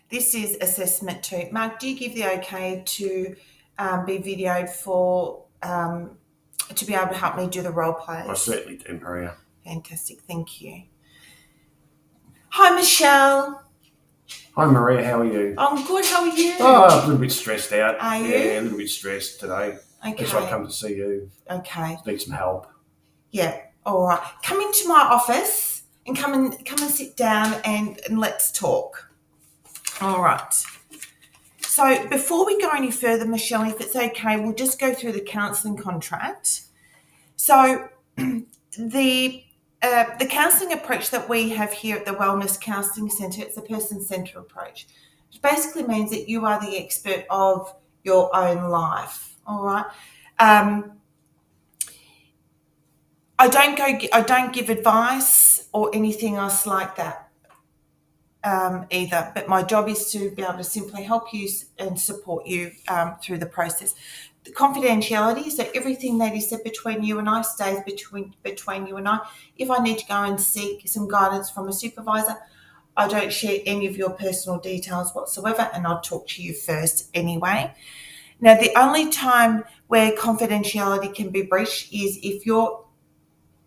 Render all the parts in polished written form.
this is assessment 2. Mark, do you give the okay to be videoed for to be able to help me do the role plays? I certainly do, Maria. Fantastic, thank you. Hi, Michelle. Hi, Maria. How are you? I'm good. How are you? Oh, a little bit stressed out. Are you? Yeah, a little bit stressed today. Okay. That's why I come to see you. Okay. Need some help. Yeah. All right. Come into my office and come and sit down and let's talk. All right. So before we go any further, Michelle, if it's okay, we'll just go through the counselling contract. So the counselling approach that we have here at the Wellness Counselling Centre, it's a person-centred approach, which basically means that you are the expert of your own life. All right. I don't give advice or anything else like that either, but my job is to be able to simply help you and support you through the process. The confidentiality, so everything that is said between you and I stays between you and I. If I need to go and seek some guidance from a supervisor, I don't share any of your personal details whatsoever, and I'll talk to you first anyway. Now, the only time where confidentiality can be breached is if you're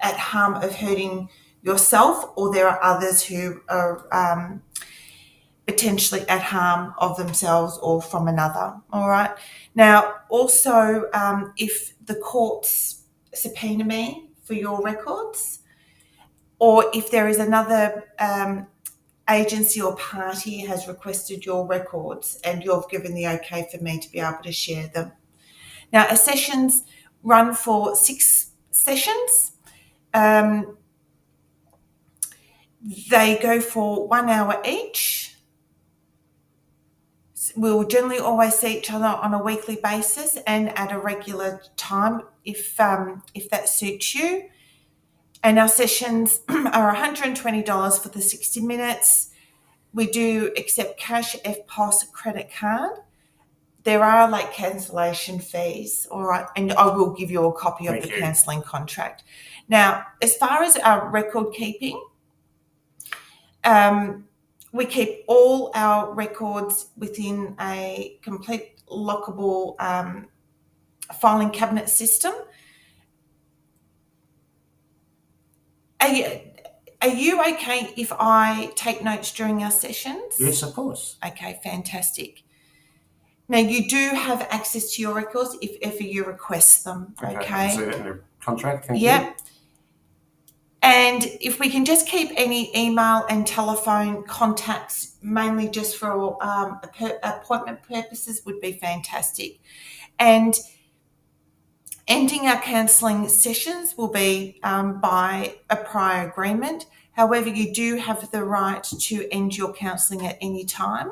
at harm of hurting yourself or there are others who are potentially at harm of themselves or from another. All right. Now, also, if the courts subpoena me for your records, or if there is another agency or party has requested your records and you've given the okay for me to be able to share them. Now, our sessions run for 6 sessions. They go for 1 hour each. We'll generally always see each other on a weekly basis and at a regular time if that suits you. And our sessions are $120 for the 60 minutes. We do accept cash, EFTPOS, credit card. There are late cancellation fees, all right, and I will give you a copy of the counselling contract. Now, as far as our record keeping, we keep all our records within a complete lockable filing cabinet system. Are you okay if I take notes during our sessions? Yes, of course. Okay, fantastic. Now, you do have access to your records if ever you request them, okay? I can see that in the contract, thank you. Yep. And if we can just keep any email and telephone contacts, mainly just for appointment purposes, would be fantastic. And ending our counselling sessions will be by a prior agreement. However, you do have the right to end your counselling at any time.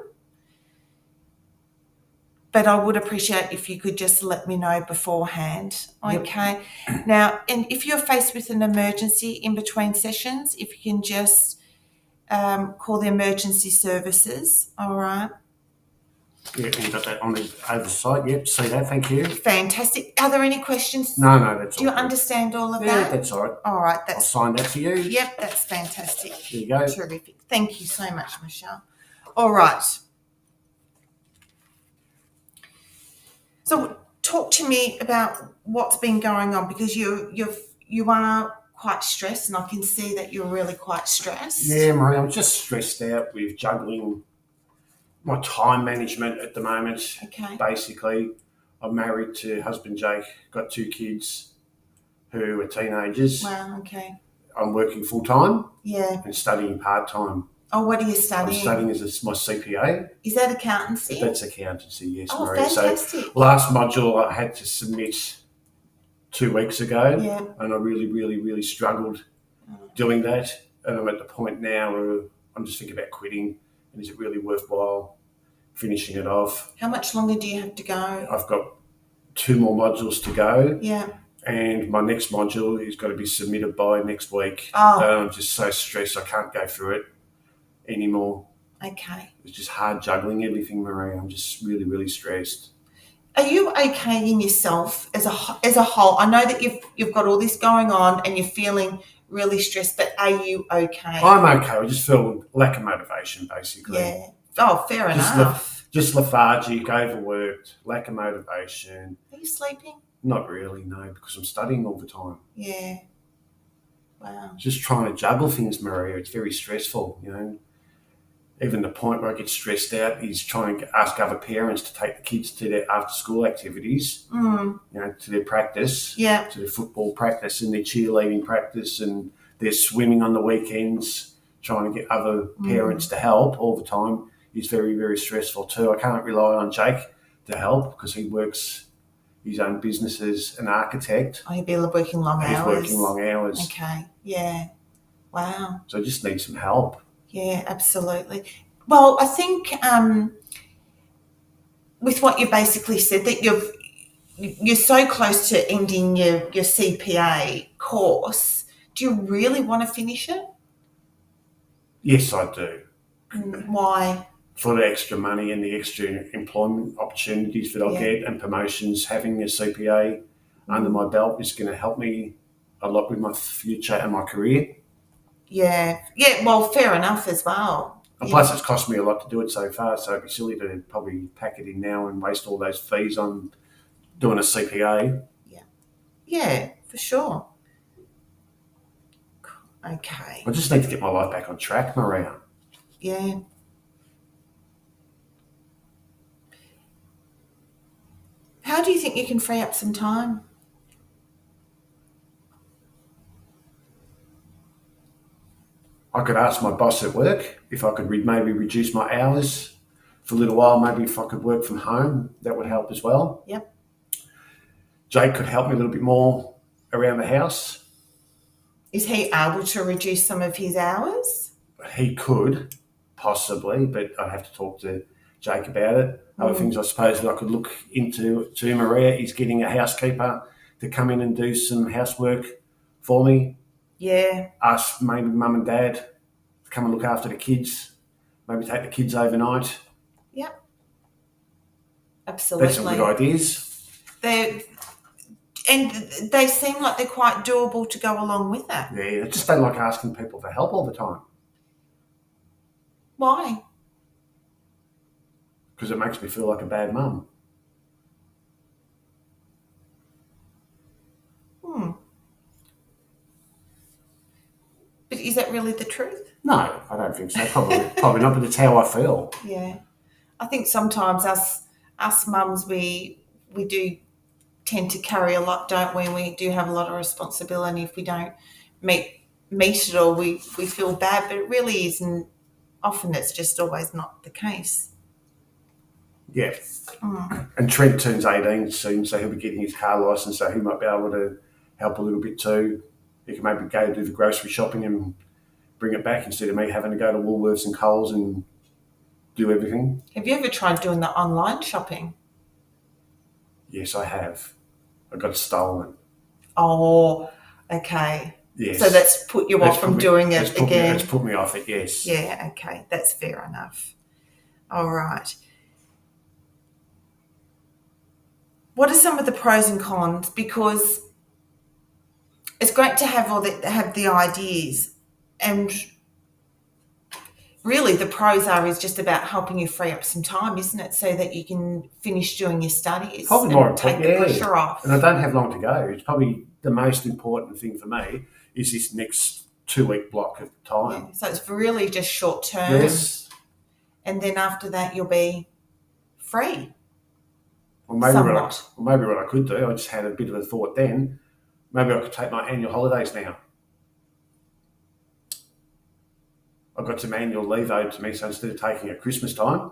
But I would appreciate if you could just let me know beforehand, okay? Yep. Now, and if you're faced with an emergency in between sessions, if you can just call the emergency services, all right? Yeah, you got that on the oversight. Yep, see that, thank you. Fantastic. Are there any questions? No, that's all. Do you understand all of that? Yeah, that's all right. All right. I'll sign that to you. Yep, that's fantastic. There you go. Terrific. Thank you so much, Michelle. All right. So talk to me about what's been going on, because you are quite stressed, and I can see that you're really quite stressed. Yeah, Marie, I'm just stressed out with juggling my time management at the moment. Okay. Basically, I'm married to husband Jake, got 2 kids who are teenagers. Wow, okay. I'm working full-time. Yeah. And studying part-time. Oh, what are you studying? I'm studying as my CPA. Is that accountancy? That's accountancy, yes, oh, Marie. Fantastic. So last module I had to submit 2 weeks ago. Yeah. And I really, really, really struggled doing that. And I'm at the point now where I'm just thinking about quitting. And is it really worthwhile finishing it off? How much longer do you have to go? I've got 2 more modules to go. Yeah. And my next module is going to be submitted by next week. Oh. I'm just so stressed I can't go through it anymore. Okay. It's just hard juggling everything, Marie. I'm just really, really stressed. Are you okay in yourself as a whole? I know that you've got all this going on and you're feeling really stressed, but are you okay? I'm okay. I just feel lack of motivation, basically. Yeah, Oh, fair enough. Just lethargic, overworked, lack of motivation. Are you sleeping? Not really, no, because I'm studying all the time. Yeah. Wow. Just trying to juggle things, Maria. It's very stressful, you know. Even the point where I get stressed out is trying to ask other parents to take the kids to their after-school activities, you know, to their practice, to their football practice and their cheerleading practice and their swimming on the weekends. Trying to get other parents to help all the time is very, very stressful too. I can't rely on Jake to help because he works his own business as an architect. Oh, he'd be working long hours. He's working long hours. Okay, yeah. Wow. So I just need some help. Yeah, absolutely. Well, I think with what you basically said, that you're so close to ending your CPA course. Do you really want to finish it? Yes, I do. Why? For the extra money and the extra employment opportunities that I'll get and promotions, having a CPA under my belt is going to help me a lot with my future and my career. Yeah. Well, fair enough as well. And plus, it's cost me a lot to do it so far, so it'd be silly to probably pack it in now and waste all those fees on doing a CPA. Yeah, for sure. Okay. I just need to get my life back on track, Maria. Yeah. How do you think you can free up some time? I could ask my boss at work if I could maybe reduce my hours for a little while. Maybe if I could work from home, that would help as well. Yep. Jake could help me a little bit more around the house. Is he able to reduce some of his hours? He could, possibly, but I'd have to talk to Jake about it. Other things I suppose that I could look into to Maria is getting a housekeeper to come in and do some housework for me. Yeah. Ask maybe mum and dad to come and look after the kids. Maybe take the kids overnight. Yep. Absolutely. That's some good ideas. And they seem like they're quite doable to go along with that. Yeah, I just don't like asking people for help all the time. Why? Because it makes me feel like a bad mum. But is that really the truth? No, I don't think so. Probably not, but it's how I feel. Yeah. I think sometimes us mums, we do tend to carry a lot, don't we? And we do have a lot of responsibility. If we don't meet it or we feel bad, but it really isn't. Often it's just always not the case. Yeah. And Trent turns 18 soon, so he'll be getting his car licence, so he might be able to help a little bit too. He can maybe go do the grocery shopping and bring it back instead of me having to go to Woolworths and Coles and do everything. Have you ever tried doing the online shopping? Yes, I have. I got stolen. Oh, okay. Yes. So that's put you off from doing it again. It's put me off it, yes. Yeah, okay. That's fair enough. All right. What are some of the pros and cons? Because it's great to have the ideas, and really the pros is just about helping you free up some time, isn't it? So that you can finish doing your studies and take the pressure off. And I don't have long to go. It's probably the most important thing for me is this next 2-week block of time. Yeah. So it's really just short term. Yes. And then after that you'll be free. Or maybe what I could do, I just had a bit of a thought then, maybe I could take my annual holidays now. I've got some annual leave owed to me, so instead of taking it Christmas time,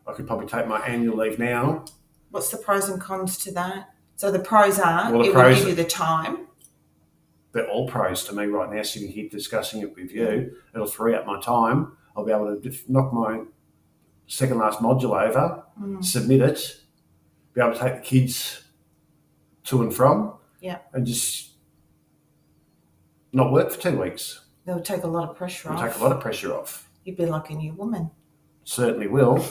I could probably take my annual leave now. What's the pros and cons to that? So the pros are, will give you the time. They're all pros to me right now, sitting here discussing it with you. It'll free up my time. I'll be able to knock my second last module over, submit it, be able to take the kids to and from, and just not work for 2 weeks. They'll take a lot of pressure off. Take a lot of pressure off. You'd be like a new woman. Certainly will.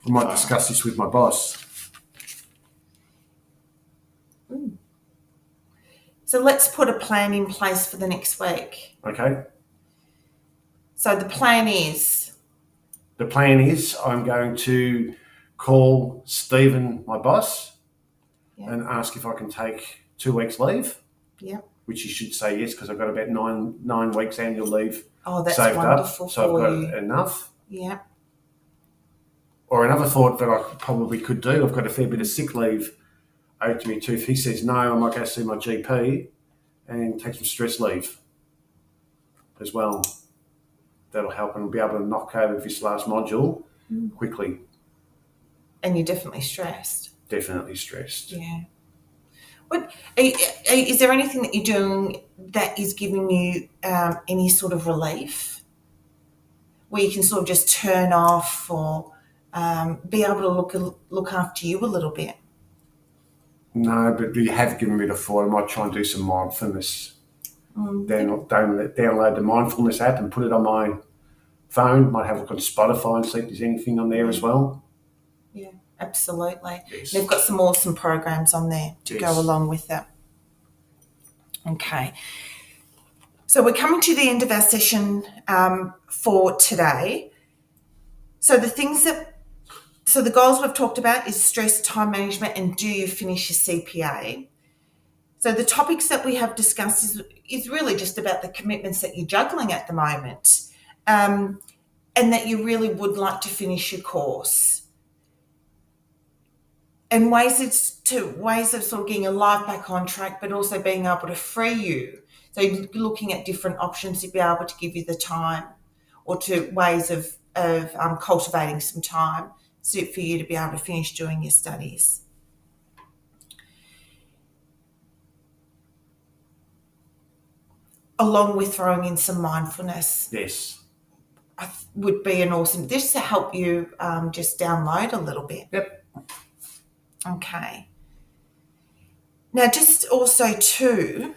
We might discuss this with my boss. So let's put a plan in place for the next week. Okay. So the plan is the plan is I'm going to call Stephen, my boss, and ask if I can take 2 weeks leave. Yeah. Which he should say yes, because I've got about nine weeks annual leave saved up, so I've got you. enough. Yeah. Or another thought that I probably could do, I've got a fair bit of sick leave owed to me too. If he says no, I might go see my GP and take some stress leave as well. That'll help, and be able to knock over this last module quickly. And you're definitely stressed. Definitely stressed. Yeah. What is there anything that you're doing that is giving you any sort of relief, where you can sort of just turn off or be able to look after you a little bit? No, but you have given me the thought. I might try and do some mindfulness. Download the mindfulness app and put it on my phone. Might have a look on Spotify and see if there's anything on there as well. Yeah, absolutely. Yes. They've got some awesome programs on there to go along with that. Okay. So we're coming to the end of our session for today. So the goals we've talked about is stress, time management, and do you finish your CPA? So the topics that we have discussed is really just about the commitments that you're juggling at the moment, and that you really would like to finish your course. And ways of sort of getting your life back on track, but also being able to free you. So you're looking at different options to be able to give you the time, or to ways of cultivating some time for you to be able to finish doing your studies. Along with throwing in some mindfulness. Yes. Would be an awesome, just to help you just download a little bit. Yep. Okay. Now, just also too,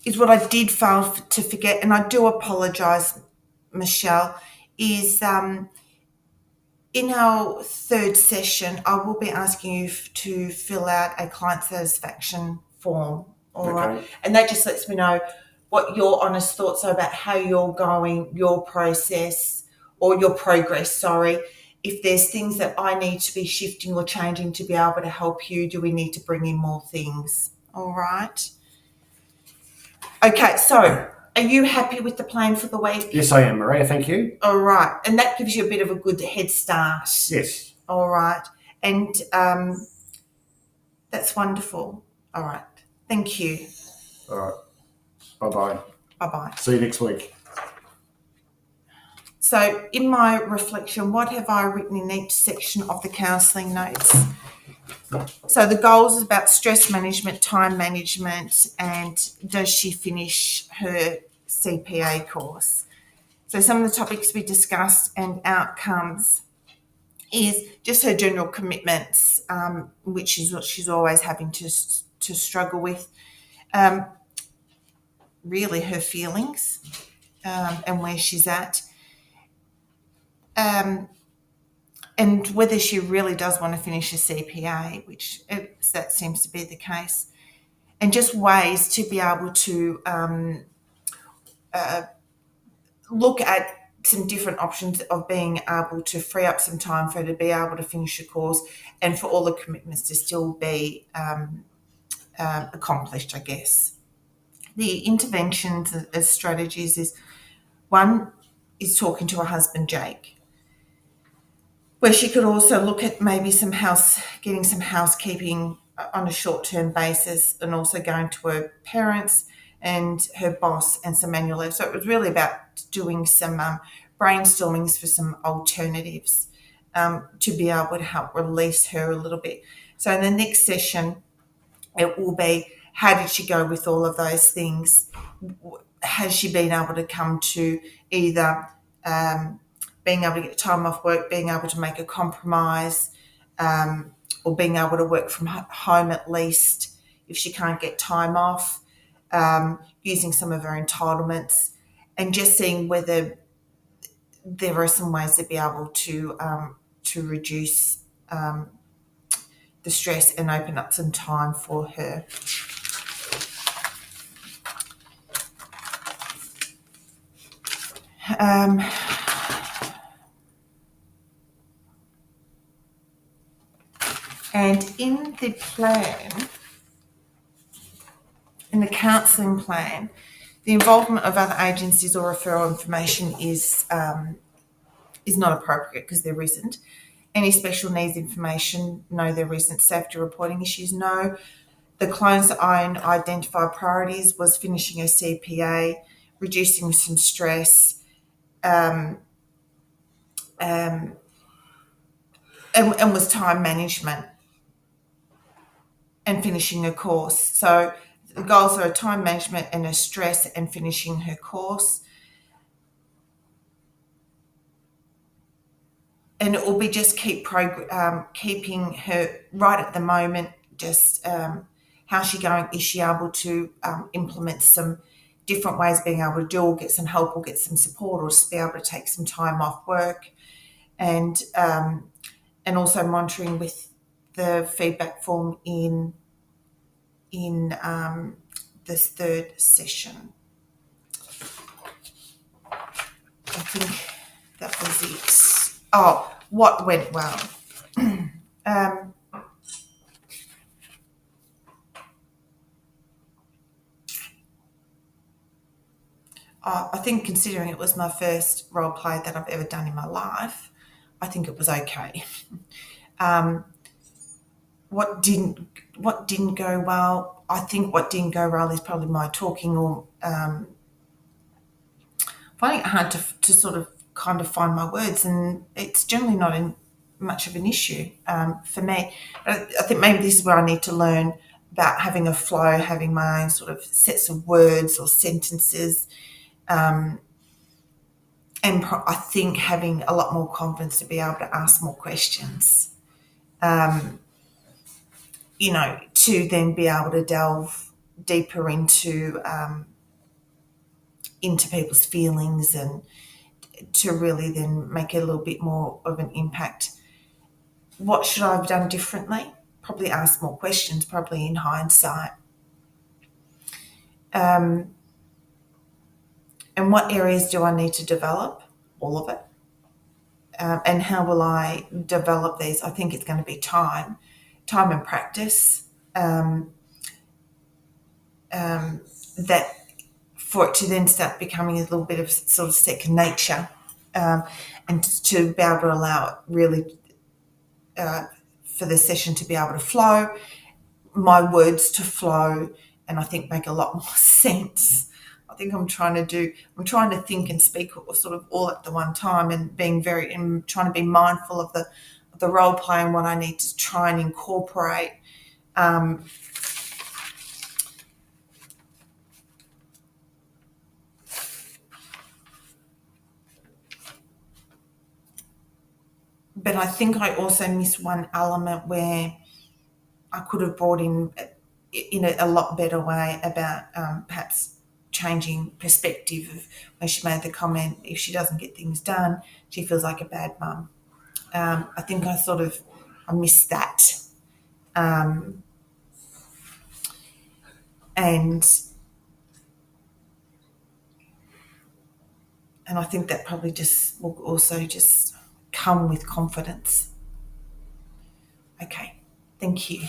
is what I did fail to forget, and I do apologise, Michelle, is in our third session, I will be asking you to fill out a client satisfaction form. All right. And that just lets me know what your honest thoughts are about how you're going, your process, or your progress, sorry. If there's things that I need to be shifting or changing to be able to help you, do we need to bring in more things? All right. Okay, so are you happy with the plan for the week? Yes, I am, Maria. Thank you. All right. And that gives you a bit of a good head start. Yes. All right. And that's wonderful. All right. Thank you. All right. Bye-bye. Bye-bye. See you next week. So in my reflection, what have I written in each section of the counselling notes? So the goals is about stress management, time management, and does she finish her CPA course? So some of the topics we discussed and outcomes is just her general commitments, which is what she's always having to struggle with. Really her feelings and where she's at. And whether she really does want to finish a CPA, which that seems to be the case, and just ways to be able to look at some different options of being able to free up some time for her to be able to finish a course and for all the commitments to still be accomplished, I guess. The interventions as strategies is, one is talking to her husband, Jake, where she could also look at maybe getting some housekeeping on a short-term basis, and also going to her parents and her boss and some annual leave. So it was really about doing some brainstormings for some alternatives to be able to help release her a little bit. So in the next session, it will be, how did she go with all of those things? Has she been able to come to either being able to get time off work, being able to make a compromise, or being able to work from home at least if she can't get time off, using some of her entitlements, and just seeing whether there are some ways to be able to reduce the stress and open up some time for her. And in the plan, in the counselling plan, the involvement of other agencies or referral information is not appropriate because there isn't. Any special needs information, no, there isn't. Safety reporting issues, no. The client's own identified priorities was finishing her CPA, reducing some stress, and was time management and finishing her course. So the goals are time management and her stress and finishing her course. And it will be just keeping her right at the moment, just how's she going? Is she able to implement some different ways of being able to do or get some help or get some support or just be able to take some time off work? And also monitoring with the feedback form in this third session. I think that was it. Oh, what went well? I think considering it was my first role play that I've ever done in my life, I think it was okay. What didn't go well? I think what didn't go well is probably my talking or finding it hard to sort of kind of find my words, and it's generally not much of an issue for me. But I think maybe this is where I need to learn about having a flow, having my own sort of sets of words or sentences, and I think having a lot more confidence to be able to ask more questions. To then be able to delve deeper into people's feelings and to really then make it a little bit more of an impact. What should I have done differently? Probably ask more questions, probably in hindsight. And what areas do I need to develop? All of it. And how will I develop these? I think it's going to be time and practice. That for it to then start becoming a little bit of sort of second nature, and to be able to allow it really for the session to be able to flow, my words to flow, and I think make a lot more sense. I think I'm trying to think and speak sort of all at the one time, and trying to be mindful of the role play and what I need to try and incorporate. But I think I also missed one element where I could have brought in a lot better way about perhaps changing perspective of when she made the comment, if she doesn't get things done, she feels like a bad mum. I think I missed that. And I think that probably just will also just come with confidence. Okay, thank you.